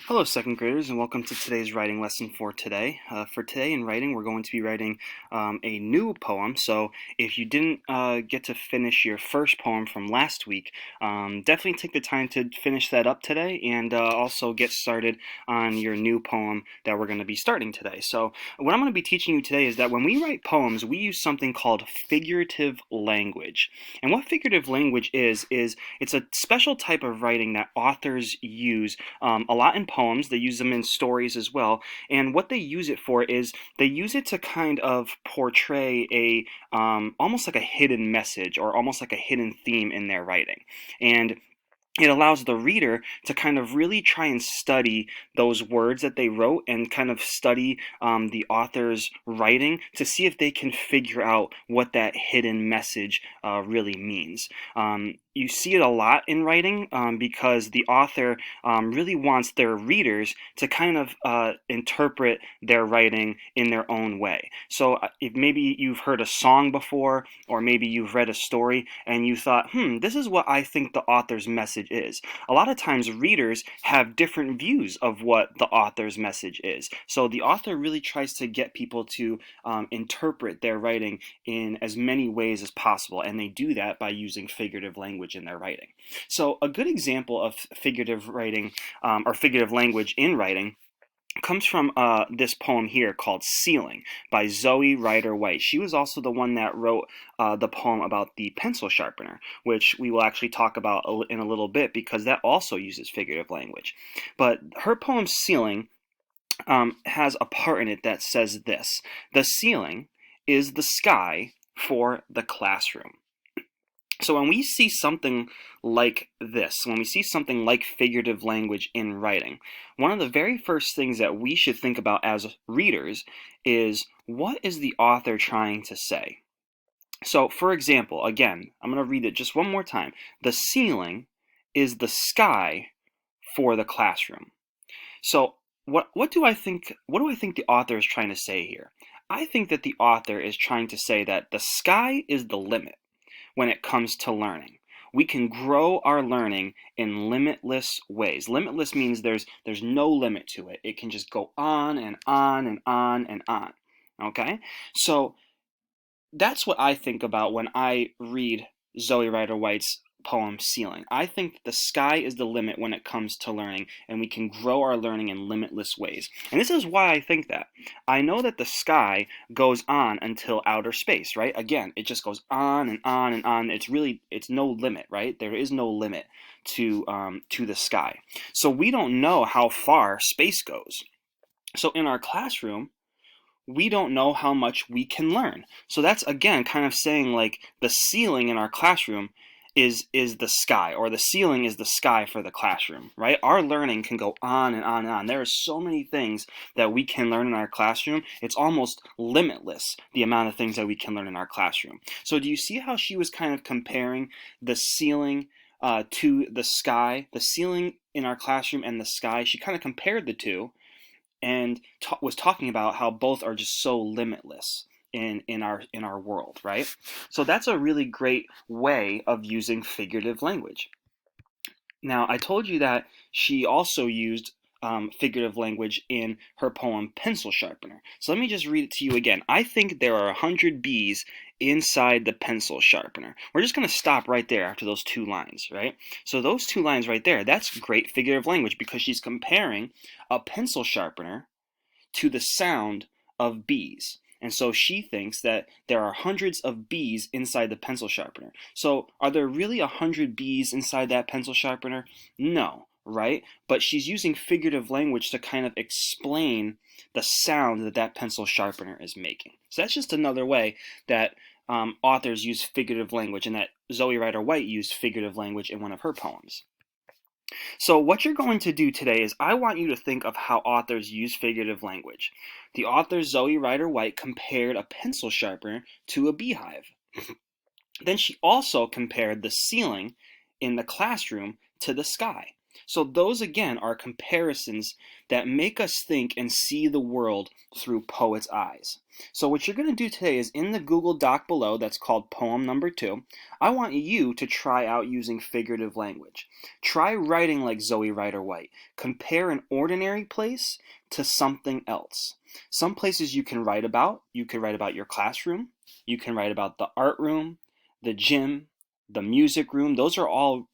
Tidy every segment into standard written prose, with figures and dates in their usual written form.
Hello, second graders, and welcome to today's writing lesson for today. For today in writing, we're going to be writing a new poem. So if you didn't get to finish your first poem from last week, definitely take the time to finish that up today and also get started on your new poem that we're going to be starting today. So what I'm going to be teaching you today is that when we write poems, we use something called figurative language. And what figurative language is it's a special type of writing that authors use a lot in poems. They use them in stories as well. And what they use it for is they use it to kind of portray a almost like a hidden message or almost like a hidden theme in their writing. And it allows the reader to kind of really try and study those words that they wrote and kind of study the author's writing to see if they can figure out what that hidden message really means. You see it a lot in writing because the author really wants their readers to kind of interpret their writing in their own way. So if maybe you've heard a song before, or maybe you've read a story and you thought, this is what I think the author's message is. A lot of times readers have different views of what the author's message is. So the author really tries to get people to interpret their writing in as many ways as possible, and they do that by using figurative language in their writing. So a good example of figurative writing or figurative language in writing comes from this poem here called Ceiling by Zoe Rider-White. She was also the one that wrote the poem about the pencil sharpener, which we will actually talk about in a little bit because that also uses figurative language. But her poem Ceiling has a part in it that says this: "The ceiling is the sky for the classroom." So when we see something like this, when we see something like figurative language in writing, one of the very first things that we should think about as readers is, what is the author trying to say? So for example, again, I'm going to read it just one more time. The ceiling is the sky for the classroom. So what do I think the author is trying to say here? I think that the author is trying to say that the sky is the limit when it comes to learning. We can grow our learning in limitless ways. Limitless means there's no limit to it. It can just go on and on and on and on. Okay? So that's what I think about when I read Zoe Rider-White's poem Ceiling. I think that the sky is the limit when it comes to learning, and we can grow our learning in limitless ways. And this is why I think that. I know that the sky goes on until outer space, right? Again, it just goes on and on and on. It's no limit, right? There is no limit to the sky. So we don't know how far space goes. So in our classroom, we don't know how much we can learn. So that's, again, kind of saying like the ceiling in our classroom is the sky, or the ceiling is the sky for the classroom, right? Our learning can go on and on and on. There are so many things that we can learn in our classroom. It's almost limitless, the amount of things that we can learn in our classroom. So do you see how she was kind of comparing the ceiling to the sky? The ceiling in our classroom and the sky, she kind of compared the two and was talking about how both are just so limitless in our world, right? So that's a really great way of using figurative language. Now, I told you that she also used figurative language in her poem Pencil Sharpener. So let me just read it to you again. I think there are 100 bees inside the pencil sharpener. We're just going to stop right there after those two lines, right? So those two lines right there, that's great figurative language because she's comparing a pencil sharpener to the sound of bees. And so she thinks that there are hundreds of bees inside the pencil sharpener. So are there really 100 bees inside that pencil sharpener? No, right? But she's using figurative language to kind of explain the sound that that pencil sharpener is making. So that's just another way that authors use figurative language, and that Zoe Rider-White used figurative language in one of her poems. So what you're going to do today is I want you to think of how authors use figurative language. The author Zoe Rider-White compared a pencil sharpener to a beehive. Then she also compared the ceiling in the classroom to the sky. So those again are comparisons that make us think and see the world through poet's eyes. So what you're going to do today is in the Google Doc below that's called poem number 2, I want you to try out using figurative language. Try writing like Zoe Rider-White. Compare an ordinary place to something else. Some places you can write about. You can write about your classroom. You can write about the art room, the gym, the music room. Those are all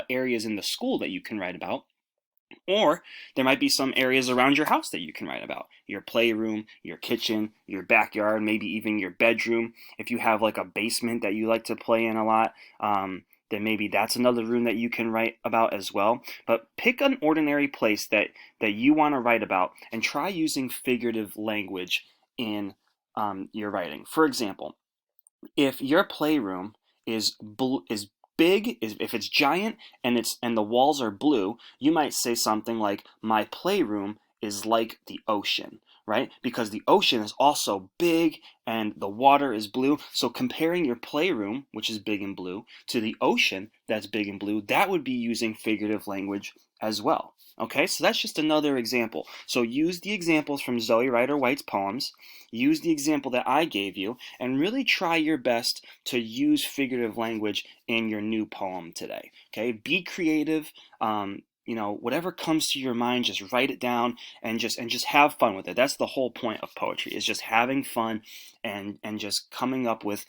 areas in the school that you can write about. Or there might be some areas around your house that you can write about. Your playroom, your kitchen, your backyard, maybe even your bedroom. If you have like a basement that you like to play in a lot, then maybe that's another room that you can write about as well. But pick an ordinary place that you want to write about and try using figurative language in your writing. For example, if your playroom is big, if it's giant and the walls are blue, you might say something like my playroom is like the ocean, right? Because the ocean is also big and the water is blue. So comparing your playroom, which is big and blue, to the ocean that's big and blue, that would be using figurative language as well. Okay, so that's just another example. So use the examples from Zoe Rider-White's poems, use the example that I gave you, and really try your best to use figurative language in your new poem today. Okay, be creative. Whatever comes to your mind, just write it down and just have fun with it. That's the whole point of poetry, is just having fun and just coming up with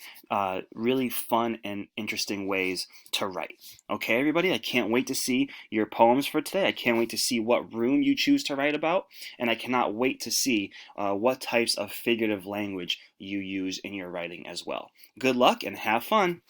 really fun and interesting ways to write. Okay, everybody, I can't wait to see your poems for today. I can't wait to see what room you choose to write about, and I cannot wait to see what types of figurative language you use in your writing as well. Good luck and have fun.